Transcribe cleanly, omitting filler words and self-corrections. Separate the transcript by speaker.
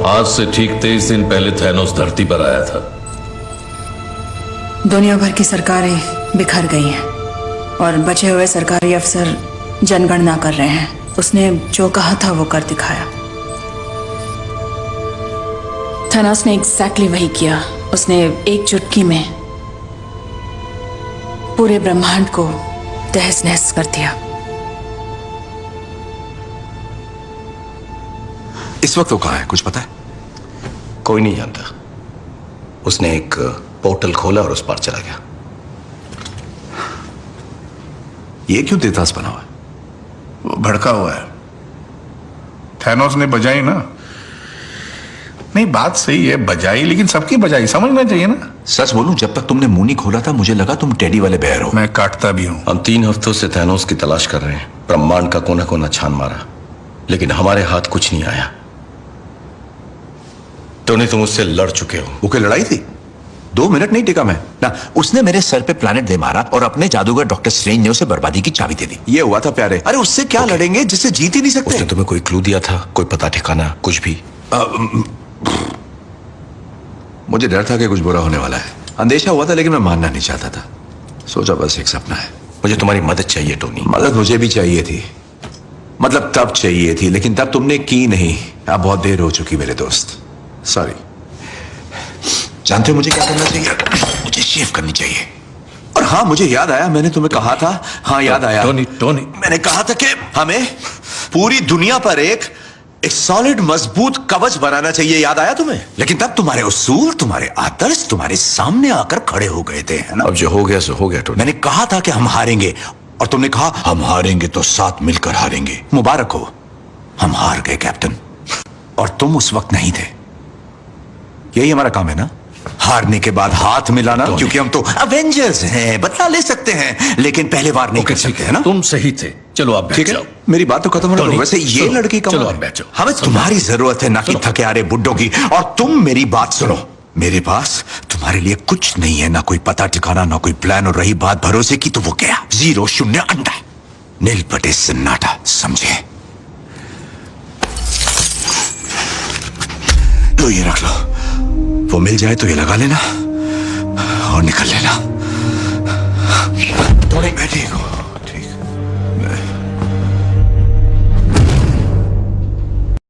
Speaker 1: आज से ठीक 23 दिन पहले थैनोस धरती पर आया था।
Speaker 2: दुनिया भर की सरकारें बिखर गई हैं और बचे हुए सरकारी अफसर जनगणना कर रहे हैं। उसने जो कहा था वो कर दिखाया। थैनोस ने एग्जैक्टली वही किया। उसने एक चुटकी में पूरे ब्रह्मांड को तहस नहस कर दिया।
Speaker 3: इस वक्त वो कहाँ है, कुछ पता है?
Speaker 4: कोई नहीं जानता। उसने एक पोर्टल खोला और उस पार चला गया।
Speaker 3: ये क्यों देतास बना हुआ है?
Speaker 5: वो भड़का हुआ है। थैनोस ने बजाई ना। नहीं, बात सही है, बजाई, लेकिन सबकी बजाई समझना चाहिए ना।
Speaker 3: सच बोलूं, जब तक तुमने मुंह नहीं खोला था मुझे लगा तुम टेडी वाले बेर हो।
Speaker 5: मैं काटता भी हूं।
Speaker 4: हम 3 हफ्तों से थैनोस की तलाश कर रहे हैं। ब्रह्मांड का कोना कोना छान मारा, लेकिन हमारे हाथ कुछ नहीं आया। टोनी, तुम उससे लड़ चुके हो।
Speaker 3: वो क्या लड़ाई थी? 2 मिनट नहीं टिका मैं ना। उसने मेरे सर पे प्लैनेट दे मारा और अपने जादूगर डॉक्टर स्ट्रेंज ने उसे बर्बादी की चाबी दे दी। ये हुआ था प्यारे। अरे उससे क्या लड़ेंगे जिससे जीत ही नहीं सकते?
Speaker 4: उसने तुम्हें कोई क्लू दिया था? कोई पता ठिकाना कुछ भी?
Speaker 3: मुझे डर था कि कुछ बुरा होने वाला है। अंदेशा हुआ था, लेकिन मैं मानना नहीं चाहता था। सोचा बस एक सपना है।
Speaker 4: मुझे तुम्हारी मदद चाहिए टोनी।
Speaker 3: मदद मुझे भी चाहिए थी, मतलब तब चाहिए थी, लेकिन तब तुमने की नहीं। अब बहुत देर हो चुकी मेरे दोस्त। सॉरी। जानते हो मुझे क्या करना चाहिए? मुझे शेव करनी चाहिए। और हाँ, मुझे याद आया, मैंने तुम्हें कहा था। हाँ, याद आया।
Speaker 4: टोनी,
Speaker 3: मैंने कहा था कि हमें पूरी दुनिया पर एक सॉलिड मजबूत कवच बनाना चाहिए। याद आया तुम्हें? लेकिन तब तुम्हारे उसूल, तुम्हारे आदर्श तुम्हारे सामने आकर खड़े हो गए थे, है ना?
Speaker 4: अब जो हो गया सो हो गया टोनी।
Speaker 3: मैंने कहा था कि हम हारेंगे, और तुमने कहा हम हारेंगे तो साथ मिलकर हारेंगे। मुबारक हो, हम हार गए कैप्टन, और तुम उस वक्त नहीं थे। यही हमारा काम है ना, हारने के बाद हाथ मिलाना, क्योंकि हम तो अवेंजर्स हैं। बदला ले सकते हैं, लेकिन पहले वार नहीं कर सकते, है ना?
Speaker 1: तुम सही थे। चलो आप बैठ जाओ।
Speaker 3: मेरी बात तो खत्म होने दो। वैसे ये लड़की का
Speaker 1: चलो आप बैठो।
Speaker 3: हमें तुम्हारी जरूरत है, ना कि थके आ रहे बुड्ढों की। और तुम मेरी बात सुनो, मेरे पास तुम्हारे लिए कुछ नहीं है, ना कोई पता ठिकाना, ना कोई प्लान। और रही बात भरोसे की, तो वो गया 0 0 अंडा, नील बटे सन्नाटा, समझे? लो ये रख लो, वो मिल जाए तो ये लगा लेना और निकल लेना। थोड़ी बैठी हो।